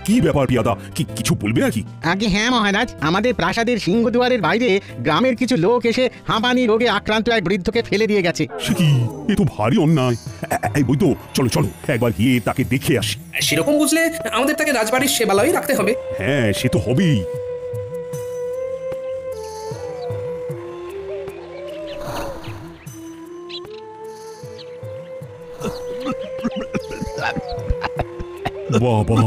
কি ব্যাপার পিয়াদা, কিছু বলবে নাকি? আগে হ্যাঁ মহারাজ, আমাদের প্রাসাদের সিংহদুয়ারের বাইরে গ্রামের কিছু লোক এসে হাঁপানি রোগে আক্রান্ত এক বৃদ্ধকে ফেলে দিয়ে গেছে। সে কি, এ তো ভারী অন্যায়। এই বৈদ্য, চলো চলো একবার গিয়ে তাকে দেখে আসি। সেরকম বুঝলে আমাদের তাকে রাজবাড়ির সেবালয়ে রাখতে হবে। হ্যাঁ, সে তো হবেই। বাবা,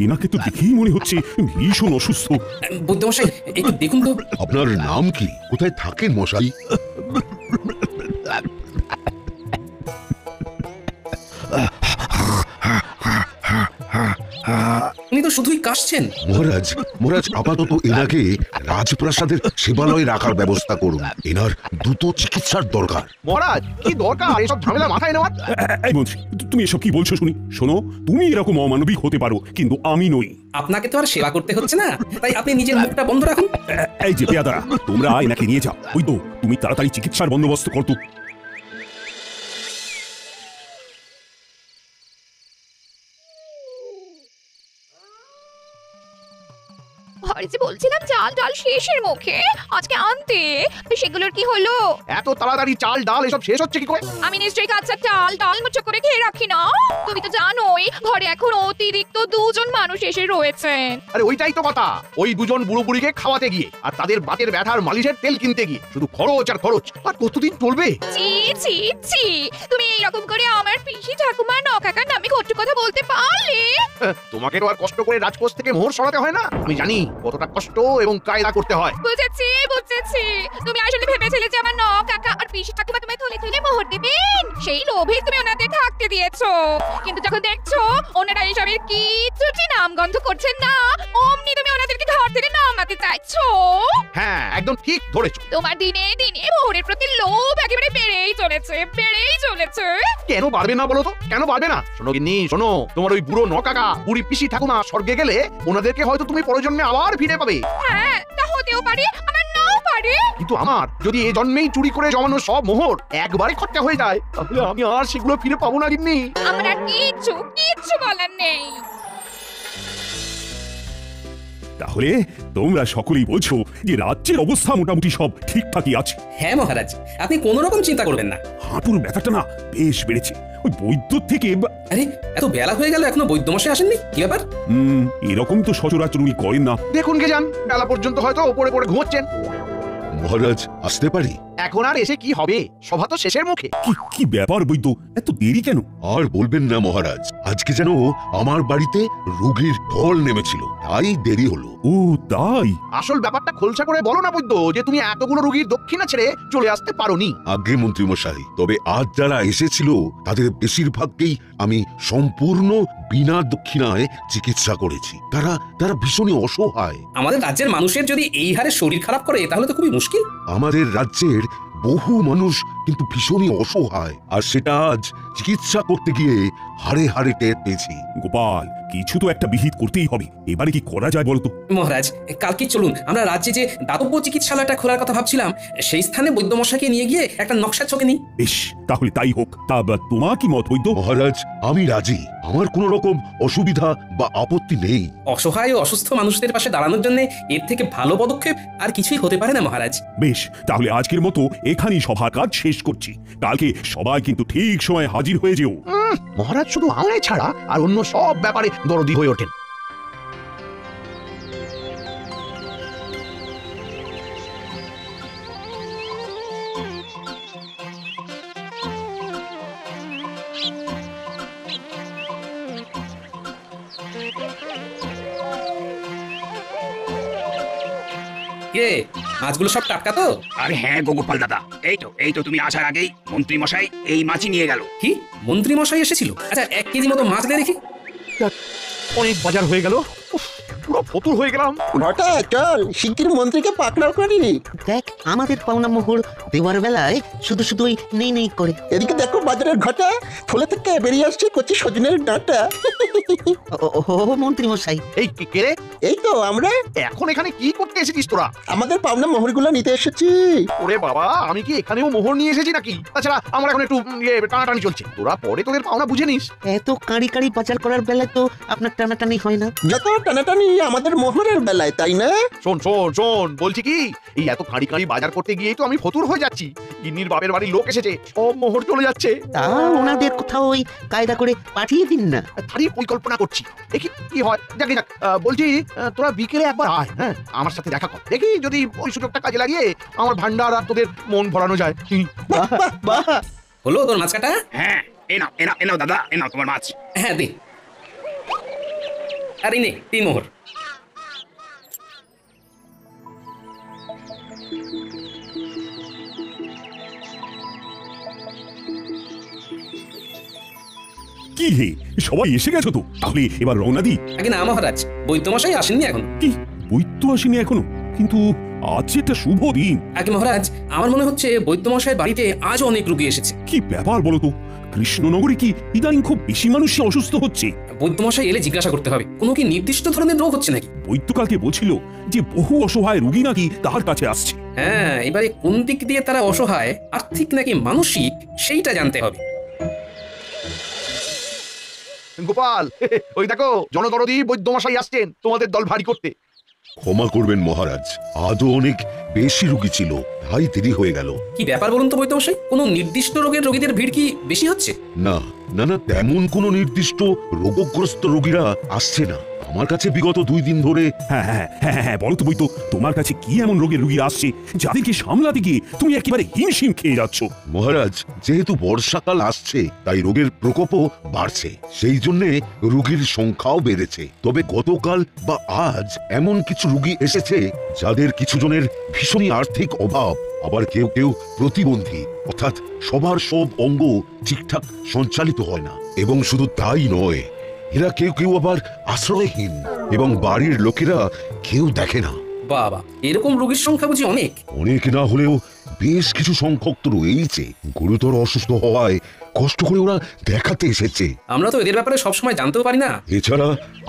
এনাকে তো দেখেই মনে হচ্ছে ভীষণ অসুস্থ। বৈদ্যমশাই, একটু দেখুন তো। আপনার নাম কি? কোথায় থাকেন মশাই? উনি তো শুধুই কাশছেন। মহারাজ, মহারাজ আপাতত এনাকে রাজপ্রাসাদের সেবালয়ে রাখার ব্যবস্থা করুন। এনার দ্রুত চিকিৎসার দরকার। মহারাজ, কি দরকার এসব ঝামেলা মাথায় নেওয়ার? এই মন্ত্রী, তুমি এসব কি বলছো শুনি? শোনো, তুমি এরকম অমানবিক হতে পারো, কিন্তু আমি নই। আপনাকে তো আর সেবা করতে হচ্ছে না, তাই আপনি নিজের মুখটা বন্ধ রাখুন। এই যে পেয়াদারা, তোমরা এনাকে নিয়ে যাও। ওই তো, তুমি তাড়াতাড়ি চিকিৎসার বন্দোবস্ত করতো। আরে যে বলছিলাম চাল ডাল শেষের মুখে, আজকে আনতে, সেগুলোর কি হলো? এত তাড়াতাড়ি চাল ডাল এসব শেষ হচ্ছে কি করে? আমি নিশ্চয়ই কাঁচা চাল ডাল মুঠো করে খেয়ে রাখি না। তুমি তো জানোই ঘরে এখন অতিরিক্ত দুজন মানুষ এসে রয়েছেন। আরে ওইটাই তো কথা, ওই দুজন বুড়ো বুড়িকে খাওয়াতে গিয়ে আর তাদের বাতের ব্যথার মালিশের তেল কিনতে গিয়ে শুধু খরচ আর খরচ। আর কতদিন চলবে? ছি ছি ছি, তুমি এইরকম করে আমার পিসি ঠাকুমা নকাকার নামে কটু কথা বলতে পারলে? তোমাকে তো আর কষ্ট করে রাজকোষ থেকে মোহর সরাতে হয় না। আমি জানি কতটা কষ্ট এবং কায়দা করতে হয়। বুঝেছি বুঝেছি, তুমি আসলে ভেবেছিলে যে আমার নকাকা আর পিসি ঠাকুমা তোমায় তুলে তুলে মোহর দেবেন, সেই লোভে তুমি ওনাদের থাকতে দিয়েছো। কিন্তু যখন দেখছো ওনারা এসবের কিছুটি নামগন্ধ করছেন না, অমনি তুমি ওনাদেরকে ঘর থেকে নামাতে চাইছো। হ্যাঁ, একদম ঠিক ধরেছো। তোমার দিনে দিনে মোহরের প্রতি লোভ একেবারে বেড়েই চলেছে, বেড়েই চলেছে। কেন পারবে না বলো তো? কেন পারবে না? শোনো গিন্নি, শোনো, তোমার ওই বুড়ো নকাকা বুড়ি পিসি ঠাকুমা স্বর্গে গেলে ওনাদেরকে হয়তো তুমি পরজন্মে আবার ফিরে পাবে। হ্যাঁ, তা হতেও পারে, আমার নাও পারে। কিন্তু আমার যদি এই জন্মেই চুরি করে জমানো সব মোহর একবারে খরচা হয়ে যায়, তাহলে আমি আর সেগুলো ফিরে পাবো না গিন্নি। আমার আর কিচ্ছু বলার নেই। তাহলে তোমরা সকলেই বলছো যে রাজ্যের অবস্থা মোটামুটি সব ঠিকঠাকই আছে? হ্যাঁ মহারাজ, আপনি কোনো রকম চিন্তা করবেন না। হাঁটুর ব্যথাটা না বেশ বেড়েছে। ওই বৈদ্য থেকে আরে, এত বেলা হয়ে গেল এখনো বৈদ্যমশাই আসেননি, কি ব্যাপার? এরকম তো সচরাচর উনি করেন না। দেখুন কে যান, বেলা পর্যন্ত হয়তো ওপরে পড়ে ঘুমোচ্ছেন। মহারাজ, আসতে পারি? এখন আর এসে কি হবে, সভা তো শেষের মুখে। কি ব্যাপার বৈদ্য, এত দেরি কেন? আর বলবেন না মহারাজ, আজকে যেন আমার বাড়িতে রোগীর ঢল নেমেছিল, তাই দেরি হলো। ও তাই? আসল ব্যাপারটা খোলসা করে বলো না বৈদ্য, যে তুমি এতগুলো রোগীর দক্ষিণা ছেড়ে চলে আসতে পারোনি। আগে মন্ত্রী মশাই, তবে আজ যারা এসেছিল তাদের বেশিরভাগকেই আমি সম্পূর্ণ বিনা দক্ষিণায় চিকিৎসা করেছি। তারা ভীষণই অসহায়। আমাদের রাজ্যের মানুষের যদি এই হারে শরীর খারাপ করে তাহলে তো খুবই মুশকিল। আমাদের রাজ্যের বহু মানুষ কিন্তু ভীষণই অসহায়, আর সেটা আজ চিকিৎসা করতে গিয়ে হাড়ে হাড়ে টের পেয়েছি। গোপাল, কিছু তো একটা বিহিত করতেই হবে। এবারে কি করা যায় বলতো? মহারাজ, কালকে চলুন আমরা রাজ্যে যে দাতব্য চিকিৎসালয়টা খোলার কথা ভাবছিলাম, সেই স্থানে বৈদ্যমশাইকে নিয়ে গিয়ে একটা নকশা ছকে নিই। বেশ, তাহলে তাই হোক। তা তোমার কি মত বৈদ্য? মহারাজ, আমি রাজি। আমার কোনো রকম অসুবিধা বা আপত্তি নেই। অসহায় ও অসুস্থ মানুষদের পাশে দাঁড়ানোর জন্য এর থেকে ভালো পদক্ষেপ আর কিছুই হতে পারে না মহারাজ। বেশ, তাহলে আজকের মতো এখানেই সভার কাজ শেষ করছি। কালকে সবাই কিন্তু ঠিক সময় হাজির হয়ে যেও। মহারাজ শুধু আমায় ছাড়া আর অন্য সব ব্যাপারে দরদি হয়ে ওঠেন। কে, মাছগুলো সব টাটকা তো? আরে হ্যাঁ গো গোপাল দাদা, এই তো তুমি আসার আগেই মন্ত্রী মশাই এই মাছই নিয়ে গেল। কি, মন্ত্রী মশাই এসেছিল? আচ্ছা, 1 কেজি মতো মাছ দিয়ে দেখি। অনেক বাজার হয়ে গেল, পুরো ফতুর হয়ে গেলাম। ঘটা চল, শিগগির মন্ত্রীকে পাকড়াও করিনি। দেখ আমাদের পাওনা মোহর দেওয়ার বেলায় শুধু শুধু ওই নেই নেই করে। এদিকে দেখো বাজারের ঘটা থলে থেকে বেরিয়ে আসছে কচি সজনের ডাঁটা। ও মন্ত্রী মশাই, এই কে রে? এই তো আমরা এখন এখানে কি করতে এসেছিস তোরা? আমাদের পাওনা মোহরগুলো নিতে এসেছি। ওরে বাবা, আমি কি এখানেও মোহর নিয়ে এসেছি নাকি? তাছাড়া আমার এখন একটু টানাটানি চলছে, তোরা পরে তোদের পাওনা বুঝে নিস। এত কাঁড়ি কাঁড়ি বাজার করার বেলায় তো আপনার টানাটানি হয় না। যত টানাটানি আমাদের মোহরের বেলায়, তাই না? শোন শোন শোন, বলছি কি, এই এত খাঁড়ি খাঁড়ি বাজার করতে গিয়েই তো আমি ফতুর হয়ে যাচ্ছি। গিন্নির বাপের বাড়ির লোক এসেছে, সব মোহর চলে যাচ্ছে। তা ওনাদের কোথাও ওই কায়দা করে পাঠিয়ে দিন না। তারই পরিকল্পনা করছি, দেখি কি হয়। যাক যাক, বলছি তোরা বিকেলে একবার আয়, হ্যাঁ, আমার সাথে দেখা কর, দেখি যদি ওই সুযোগটা কাজে লাগিয়ে আমার ভান্ডার আর তোদের মন ভরানো যায়। বাহ বাহ বাহ। হলো তোর মাছ কাটা? হ্যাঁ, এ নাও দাদা, এ নাও তোমার মাছ। হ্যাঁ দে। আর এই নে 3 মোহর। কি হে, সবাই এসে গেছো তো? তাহলে এবার রওনা দি। আগে না মহারাজ, বৈদ্যমশাই আসেননি এখন। কি, বৈদ্য আসেনি এখনো? কিন্তু আজ যে একটা শুভ দিন। আগে মহারাজ, আমার মনে হচ্ছে বৈদ্যমশাইয়ের বাড়িতে আজ অনেক রোগী এসেছে। কি ব্যাপার বলো তো? কৃষ্ণনগরে কি ইদানিং খুব বেশি মানুষই অসুস্থ হচ্ছে? বৈদ্যমশাই এলে জিজ্ঞাসা করতে হবে, কোনো কি নির্দিষ্ট ধরনের রোগ হচ্ছে নাকি? বৈদ্যকালকে বলছিল যে বহু অসহায় রোগী নাকি তার কাছে আসছে। হ্যাঁ, এবারে কোন দিক দিয়ে তারা অসহায়, আর্থিক নাকি মানসিক, সেইটা জানতে হবে। গোপাল, ওই দেখো জনদরদি বৈদ্যমশাই আসছেন তোমাদের দল ভারী করতে। ক্ষমা করবেন মহারাজ, আজও অনেক বেশি রোগী ছিল, তাই দেরি হয়ে গেল। কি ব্যাপার বলুন তো বৈদ্যমশাই, কোনো নির্দিষ্ট রোগের রোগীদের ভিড় কি বেশি হচ্ছে? না না না, তেমন কোনো নির্দিষ্ট রোগগ্রস্ত রোগীরা আসছে না আমার কাছে বিগত 2 দিন ধরে। হ্যাঁ হ্যাঁ হ্যাঁ হ্যাঁ, বলো তো বৈদ্য, তোমার কাছে কি এমন রোগের রোগী আসছে যাদেরকে সামলাতে গিয়ে তুমি একেবারে হিমশিম খেয়ে যাচ্ছ? মহারাজ, যেহেতু বর্ষাকাল আসছে তাই রোগের প্রকোপও বাড়ছে, সেই জন্যে রোগীর সংখ্যাও বেড়েছে। তবে গতকাল বা আজ এমন কিছু রোগী এসেছে যাদের কিছু জনের ভীষণই আর্থিক অভাব, আবার কেউ কেউ প্রতিবন্ধী, অর্থাৎ সবার সব অঙ্গ ঠিকঠাক সঞ্চালিত হয় না। এবং শুধু তাই নয়, এরা কেউ কেউ আবার আশ্রয়হীন এবং বাড়ির লোকেরা কেউ দেখে না। বাবা, এরকম রোগীর সংখ্যা বুঝি অনেক? অনেক না হলেও বেশ কিছু সংখ্যক তো রয়েছে। গুরুতর অসুস্থ হওয়ায় কষ্ট করে ওরা দেখাতে এসেছে। আমরা তো এদের ব্যাপারে সবসময় জানতেও পারি না। এছাড়া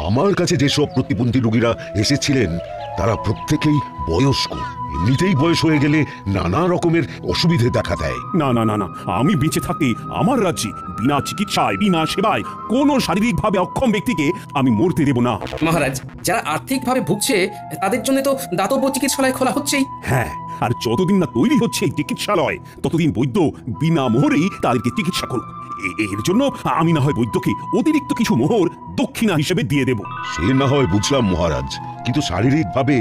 আমার কাছে যেসব প্রতিবন্ধী রোগীরা এসেছিলেন তারা প্রত্যেকেই বয়স্ক। এমনিতেই বয়স হয়ে গেলে নানা রকমের অসুবিধে দেখা দেয়। না না না না, আমি বেঁচে থাকতে আমার রাজ্যে বিনা চিকিৎসায়, বিনা সেবায় কোনো শারীরিকভাবে অক্ষম ব্যক্তিকে আমি মরতে দেব না। মহারাজ, যারা আর্থিকভাবে ভুগছে তাদের জন্য তো দাতব্য চিকিৎসালয় খোলা হচ্ছেই। হ্যাঁ, আর যতদিন না তৈরি হচ্ছে এই চিকিৎসালয় ততদিন বৈদ্য বিনা মোহরেই তাদেরকে চিকিৎসা করুক। এর জন্য আমি না হয় বৈদ্যকে অতিরিক্ত কিছু মোহর দক্ষিণা হিসেবে দিয়ে দেব। সে না হয় বুঝলাম মহারাজ, কিন্তু শারীরিকভাবে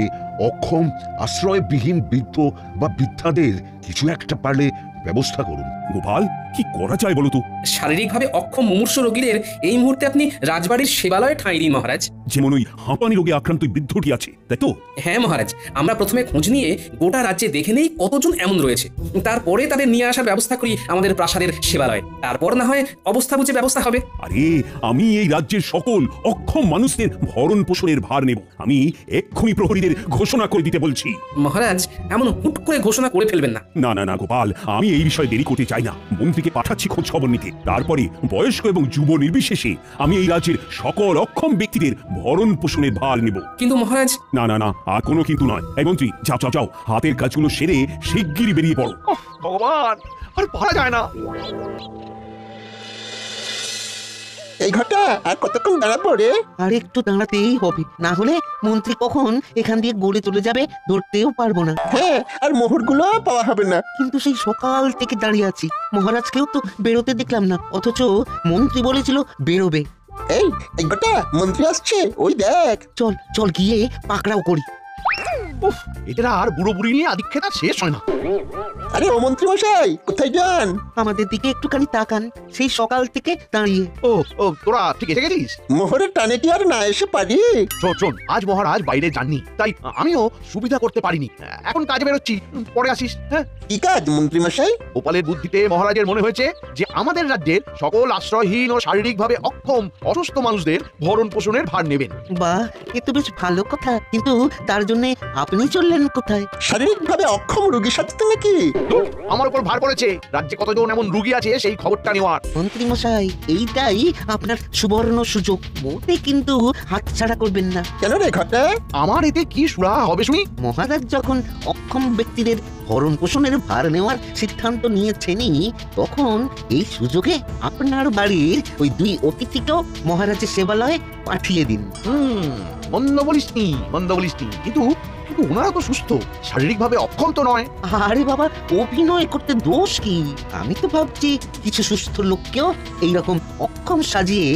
অক্ষম, আশ্রয়বিহীন বৃদ্ধ বা বৃদ্ধাদের কিছু একটা পারলে ব্যবস্থা করুন। গোপাল, কি করা যায় বলো তো? শারীরিকভাবে অক্ষম মুমূর্ষ রোগীদের এই মুহূর্তে আপনি রাজবাড়ির সেবালয়ে ঠাঁই দিন মহারাজ। যেমন ওই হাঁপানি রোগে আক্রান্ত বৃদ্ধটি আছে, তাই তো? হ্যাঁ মহারাজ, আমরা প্রথমে খোঁজ নিয়ে গোটা রাজ্যে দেখে নেই কতজন এমন রয়েছে, তারপরে তাদের নিয়ে আসার ব্যবস্থা করি আমাদের প্রাসাদের সেবালয়ে। তারপর না হয় অবস্থা বুঝে ব্যবস্থা হবে। আরে, আমি এই রাজ্যের সকল অক্ষম মানুষদের ভরণ পোষণের ভার নেব। আমি এক্ষুনি প্রহরীদের ঘোষণা করে দিতে বলছি। মহারাজ, এমন হুট করে ঘোষণা করে ফেলবেন না। না না না গোপাল, আমি এই বিষয়ে দেরি করতে চাই না। মন্ত্রীকে পাঠাচ্ছি খোঁজ খবর নিতে। তারপরে বয়স্ক এবং যুব নির্বিশেষে আমি এই রাজ্যের সকল অক্ষম ব্যক্তিদের ভরণ পোষণের ভার নেব। কিন্তু মহারাজ। না না না, আর কোনো কিন্তু নয়। এই মন্ত্রী, যাও যাও যাও, হাতের কাজগুলো সেরে শিগগিরই বেরিয়ে পড়ো। ভগবান, আর পারা যায় না। এই ঘটা আর কতক্ষণ দাঁড়াবো রে? আর একটু দাঁড়াতেই হবে, না হলে মন্ত্রী কখন এখান দিয়ে গড়ে চলে যাবে ধরতেও পারবো না। হ্যাঁ, আর মোহরগুলো পাওয়া হবে না। কিন্তু সেই সকাল থেকে দাঁড়িয়ে আছি, মহারাজকেও তো বেরোতে দেখলাম না, অথচ মন্ত্রী বলেছিল বেরোবে। এই ঘটা, মন্ত্রী আসছে, ওই দেখ। চল চল গিয়ে পাকড়াও করি। উফ, এদের আর বুড়ো বুড়ি নিয়ে আদিক্ষেত আর শেষ হয় না। আরে ও মন্ত্রী মশাই, কোথায় যান? আমাদের দিকে একটুখানি তাকান, সেই সকাল থেকে দাঁড়িয়ে। ও ও, তোরা ঠিক এসে গেছিস? মোহরের টানে কি আর না এসে পারি? শোন শোন, আজ মহারাজ বাইরে যাননি, তাই আমিও সুবিধা করতে পারিনি। এখন কাজে বেরোচ্ছি, পরে আসিস। হ্যাঁ, কি কাজ মন্ত্রী মশাই? গোপালের বুদ্ধিতে মহারাজের মনে হয়েছে যে আমাদের রাজ্যের সকল আশ্রয়হীন ও শারীরিকভাবে অক্ষম অসুস্থ মানুষদের ভরণ পোষণের ভার নেবেন। বাহ, এ তো বেশ ভালো কথা, কিন্তু তার জন্য আপনি চললেন কোথায়? শারীরিকভাবে অক্ষম রোগীর সাথে তো নাকি? ধুর, আমার উপর ভার পড়েছে রাজ্যে কতজন এমন রুগী আছে সেই খবরটা নেওয়ার। মন্ত্রী মশাই, এইটাই আপনার সুবর্ণ সুযোগ, মোটে কিন্তু হাতছাড়া করবেন না। কেন রে ঘটা? আমার এতে কি সুরা হবে শুনি? মহারাজ যখন অক্ষম ব্যক্তিদের ভরণ পোষণের ভার নেওয়ার সিদ্ধান্ত নিয়েছেনই, তখন এই সুযোগে আপনার বাড়ির ওই 2 অতিথিকেও মহারাজের সেবালয়ে পাঠিয়ে দিন। মন্দ বলিসনি, মন্দ বলিসনি, কিন্তু কিন্তু ওনারা তো সুস্থ, শারীরিকভাবে অক্ষম তো নয়। আরে বাবা, অভিনয় করতে দোষ কি? আমি তো ভাবছি কিছু সুস্থ লোককেও এইরকম অক্ষম সাজিয়ে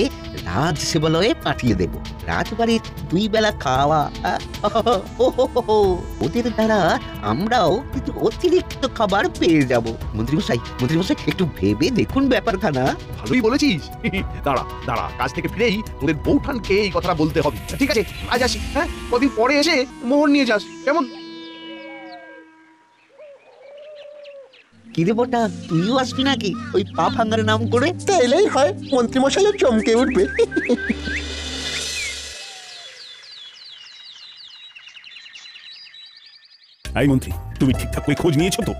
রাজ সেবালয়ে পাঠিয়ে দেব। রাজবাড়ির 2 বেলা খাওয়া, ওদের দ্বারা আমরাও কিছু অতিরিক্ত খাবার পেয়ে যাব। মন্ত্রীমশাই, একটু ভেবে দেখুন ব্যাপারখানা। ভালোই বলেছিস। দাঁড়া দাঁড়া, কাজ থেকে ফিরেই তোদের বউঠানকে এই কথাটা বলতে হবে। ঠিক আছে, আজ আসি। হ্যাঁ, কদিন পরে এসে মোহর নিয়ে যাস, কেমন? কিরে বটা, তুইও আসবি নাকি ওই পা ভাঙার নাম করে? তা এলেই হয়, মন্ত্রীমশাইও চমকে উঠবে। এই মন্ত্রী, তুমি ঠিকঠাক করে খোঁজ নিয়েছো তো?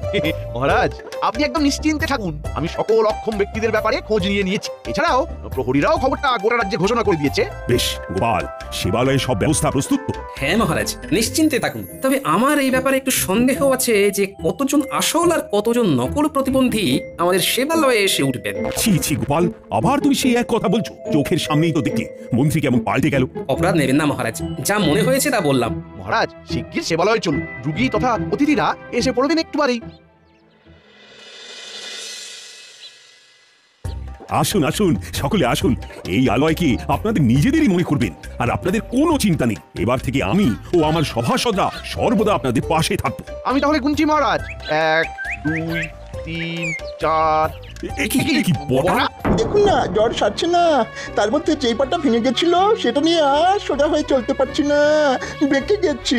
মহারাজ, আপনি একদম নিশ্চিন্তে থাকুন, আমি সকল অক্ষম ব্যক্তিদের ব্যাপারে খোঁজ নিয়েছি। এছাড়াও প্রহরীরাও খবরটা গোটা রাজ্যে ঘোষণা করে দিয়েছে। বেশ গোপাল, সেবালয়ে সব ব্যবস্থা প্রস্তুত তো? হ্যাঁ মহারাজ, নিশ্চিন্তে থাকুন। তবে আমার এই ব্যাপারে একটু সন্দেহ আছে যে কতজন আসল আর কতজন নকল প্রতিবন্ধী আমাদের সেবালয়ে এসে উঠবেন। ছি ছি গোপাল, আবার তুমি সেই এক কথা বলছো? চোখের সামনেই তো দেখি মন্ত্রী কেমন পাল্টে গেল। অপরাধ নেবেন না মহারাজ, যা মনে হয়েছে তা বললাম। মহারাজ, শিগগির সেবালয়ে চলুন, রুগী তথা অতিথিরা এসে পড়বেন একটুবারেই। আসুন আসুন, সকলে আসুন। এই আলয়কে আপনাদের নিজেদেরই মনে করবেন, আর আপনাদের কোনো চিন্তা নেই। এবার থেকে আমি ও আমার সভাসদরা সর্বদা আপনাদের পাশে থাকবো। আমি তাহলে গুনছি মহারাজ, 1 2 3 4। কি বটা? দেখুন না, জ্বর সারছে না। তার মধ্যে যেই পাটা ভেঙে গেছিল সেটা নিয়ে আর সোজা হয়ে চলতে পারছি না, বেঁকে গেছি।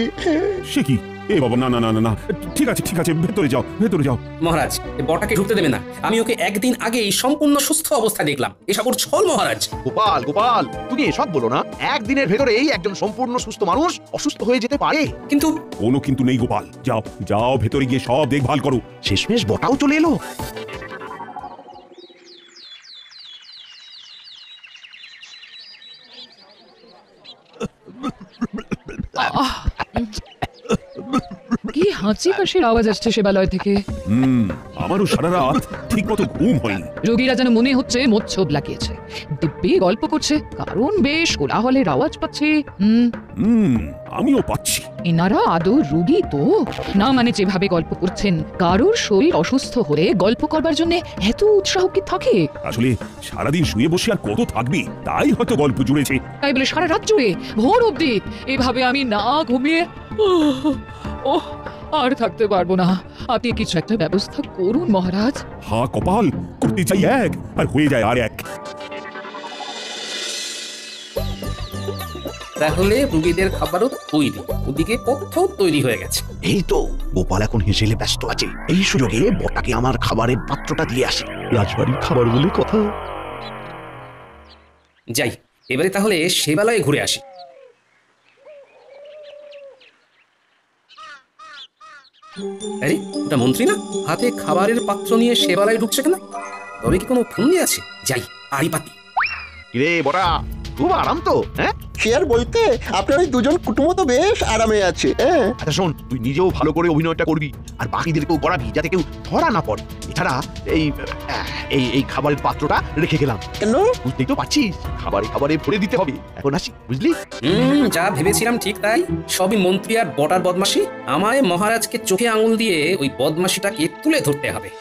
সে কি? এ বাবা, না না না না না, ঠিক আছে ঠিক আছে, ভেতরে যাও ভেতরে যাও। মহারাজ, এই বটাকে ঢুকতে দেবে না। আমি ওকে একদিন আগেই সম্পূর্ণ সুস্থ অবস্থায় দেখলাম। এসব ওর ছল মহারাজ। গোপাল গোপাল, তুমি এসব বলো না। একদিনের ভেতরেই একজন সম্পূর্ণ সুস্থ মানুষ অসুস্থ হয়ে যেতে পারে। কিন্তু কোনো কিন্তু নেই গোপাল, যাও যাও ভেতরে গিয়ে সব দেখভাল করো। শেষমেশ বটাও চলে এলো। কি হাঁচি কাশির আওয়াজ আসছে সেবালয় থেকে। আমারও সারা রাত ঠিক মতো ঘুম হয়নি। রোগীরা যেন মনে হচ্ছে মোচ্ছব লাগিয়েছে, দিব্যি গল্প করছে, কারণ বেশ কোলাহলের আওয়াজ পাচ্ছে। আমিও পাচ্ছি। এনারা আদৌ রোগী তো না? মানে যেভাবে গল্প করছেন, কারোর শরীর অসুস্থ হলে গল্প করবার জন্য এত উৎসাহ কি থাকে? আসলে সারাদিন শুয়ে বসে আর কত থাকবি, তাই হয়তো গল্প জুড়েছে। তাই বলে সারা রাত জুড়ে ভোর অবধি এভাবে আমি না ঘুমিয়ে ওহ, আর থাকতে পারবো না। আপনি কিছু একটা ব্যবস্থা করুন মহারাজ। হা কপাল, করতে চাই এক আর হয়ে যায় আর এক। তাহলে রুগীদের খাবারও তৈরি, ওদিকে পথ্যও তৈরি হয়ে গেছে। এই তো গোপাল এখন হেসেলে ব্যস্ত আছে। এই সুযোগে বটাকে আমার খাবারের পাত্রটা দিয়ে আসি। রাজবাড়ির খাবার বলে কথা। যাই, এবারে তাহলে সেবালয়ে ঘুরে আসি। আরে, ওটা মন্ত্রী না? হাতে খাবারের পাত্র নিয়ে সেবালয়ে ঢুকছে কেন? তবে কি কোনো ফন্দি আছে? যাই, আড়ি পাতি। রে বটা, খুব আরাম তো? হ্যাঁ, সে আর বলতে, আপনার ওই 2 জন কুটুম্ব তো বেশ আরামে আছে। আচ্ছা শোন, তুই নিজেও ভালো করে অভিনয়টা করবি আর বাকিদেরকেও করাবি, যাতে কেউ ধরা না পড়ে। এছাড়া এই এই এই খাবারের পাত্রটা রেখে গেলাম। কেন? বুঝতেই তো পারছিস, খাবারে খাবারে ভরে দিতে হবে। এখন আসি, বুঝলি? যা ভেবেছিলাম ঠিক তাই। সবই মন্ত্রী আর বটার বদমাশি। আমায় মহারাজকে চোখে আঙুল দিয়ে ওই বদমাশিটাকে তুলে ধরতে হবে।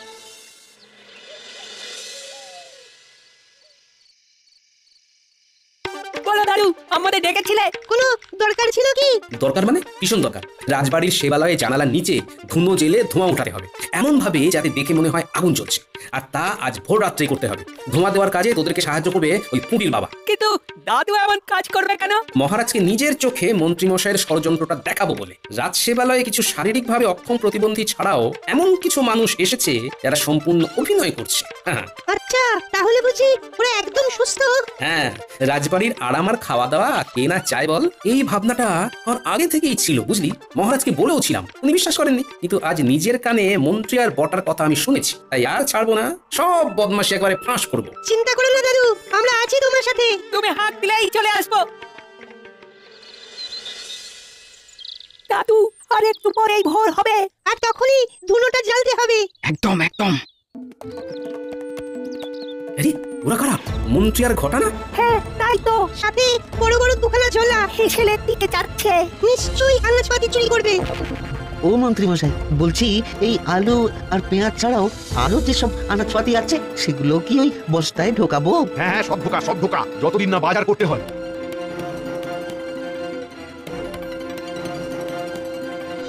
আমাদের ডেকেছিলে, কোনো দরকার ছিল কি? দরকার মানে ভীষণ দরকার। রাজবাড়ির সেবালয়ে জানালার নিচে ধুনো জেলে ধোঁয়া উঠাতে হবে, এমন ভাবে যাতে দেখে মনে হয় আগুন জ্বলছে। আর তা আজ ভোর রাত্রে করতে হবে। ধোঁয়া দেওয়ার কাজে তোদেরকে সাহায্য করবে ওই পুঁটির বাবা। কিন্তু দাদু এমন কাজ করবে কেন? মহারাজকে নিজের চোখে মন্ত্রীমশাইয়ের ষড়যন্ত্রটা দেখাবো বলে। রাজ সেবালয়ে কিছু শারীরিকভাবে অক্ষম প্রতিবন্ধী ছাড়াও এমন কিছু মানুষ এসেছে যারা সম্পূর্ণ অভিনয় করছে। আচ্ছা, তাহলে বুঝি ওরা একদম সুস্থ? হ্যাঁ, রাজবাড়ির আরাম আর খাওয়া দাওয়া কে না চায় বল? এই ভাবনাটা আমার আগে থেকেই ছিল, বুঝলি? মহারাজকে বলেও ছিলাম, উনি বিশ্বাস করেননি, কিন্তু আজ নিজের কানে মন্ত্রী আর বটার কথা আমি শুনেছি, তাই আর ছাড়বো না। সব বদমাশি একবারে ফাঁস করবো। চিন্তা করো না দাদু, আমরা আছি তোমার সাথে। তুমি হাত দিলেই চলে আসবো। দাদু, আর একটু পরেই ভোর হবে, আর তখনই ধুনোটা জ্বালতে হবে। একদম একদম। আরে ওরা কারা? মন্ত্রী আর ঘটা না? হ্যাঁ তাই তো, সাথে বড় বড় দুখানা ঝোলা হেসেলের দিকে যাচ্ছে। নিশ্চয়ই আনাজপাতি চুরি করবে। ও মন্ত্রী মশাই, বলছি এই আলু আর পেঁয়াজ ছাড়াও আরো যেসব আনাজপাতি আছে সেগুলো কি ওই বস্তায় ঢোকাবো? হ্যাঁ হ্যাঁ, সব ঢোকা যতদিন না বাজার করতে হয়।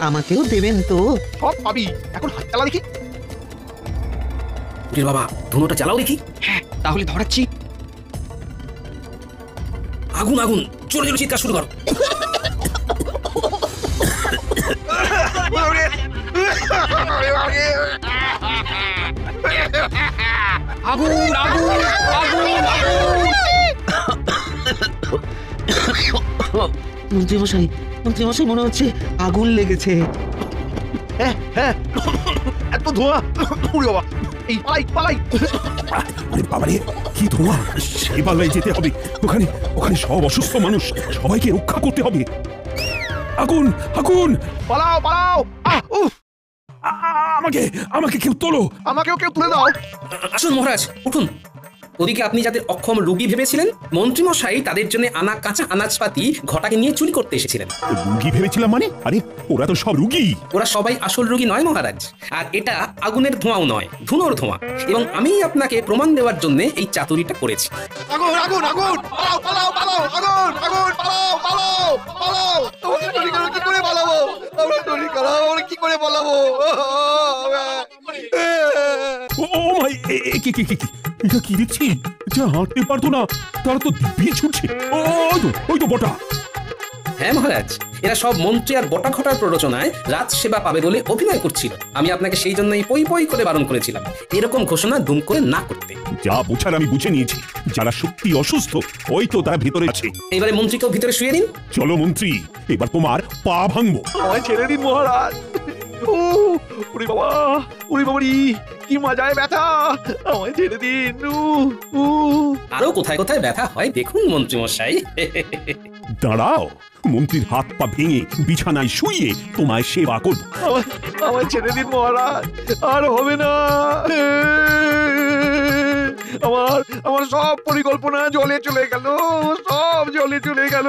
আমাকেও দেবেন তো? সব পাবি, এখন হাত চালা দেখি। পুটির বাবা, ধুনোটা জ্বালাও দেখি। হ্যাঁ তাহলে ধরাচ্ছি। আগুন আগুন, জোরে জোরে চিৎকার শুরু করো। আগুন আগুন আগুন আগুন। মন্ত্রী মশাই মনে হচ্ছে আগুন লেগেছে। হ্যাঁ হ্যাঁ, এত ধোঁয়া। উড়ে বাবা, এই পালাই। আরে বাবারে, কি ধোঁয়া! সেবালয়ে যেতে হবে। ওখানে ওখানে সব অসুস্থ মানুষ, সবাইকে রক্ষা করতে হবে। আগুন আগুন! পালাও। উফ, আমাকে আমাকে কেউ তোলো। আমাকেও কেউ তুলে দাও। আসুন মহারাজ, উঠুন। ওদিকে আপনি যাদের অক্ষম রোগী ভেবেছিলেন, মন্ত্রী মশাই তাদের জন্য আনা কাঁচা আনাজপাতি ঘটাকে নিয়ে চুরি করতে এসেছিলেন। রুগী ভেবেছিলাম মানে? আরে ওরা তো সব রুগী। ওরা সবাই আসল রোগী নয় মহারাজ, আর এটা আগুনের ধোঁয়াও নয়, ধুনোর ধোঁয়া। এবং আমি আপনাকে প্রমাণ দেওয়ার জন্য এই চাতুরিটা করেছি। আগুন পালাও, কি করে পালাবো? আমরা কি করে পালাবো? ও মাই, কি এটা কি দেখছি? যা হাঁটতে পারতো না তারা তো দিব্যি ছুটছে। ওই তো বটা। হ্যাঁ মহারাজ, এরা সব মন্ত্রী আর বটা ঘটার প্ররোচনায় রাজ সেবা পাবে বলে অভিনয় করছিল। আমি আপনাকে সেই জন্যই পই করে বারণ করেছিলাম এরকম ঘোষণা দুম করে না করতে। যা বোঝার আমি বুঝে নিয়েছি। যারা সত্যি অসুস্থ ওই তো তারা ভিতরে আছে। এবারে মন্ত্রীকেও ভিতরে শুয়ে দিন। চলো মন্ত্রী, এবার তোমার পা ভাঙবো। আমায় ছেড়ে দিন মহারাজ। উড়ি বাবারি, কি মজায় ব্যথা! আমায় ছেড়ে দিন। আরো কোথায় কোথায় ব্যথা হয় দেখুন মন্ত্রী মশাই। দাঁড়াও, মন্ত্রীর হাত পা ভেঙে বিছানায় শুইয়ে তোমায় সেবা করবো। আমায় ছেড়ে দিন মহারাজ, আর হবে না। আমার সব পরিকল্পনা জলে চলে গেল, সব জলে চলে গেল।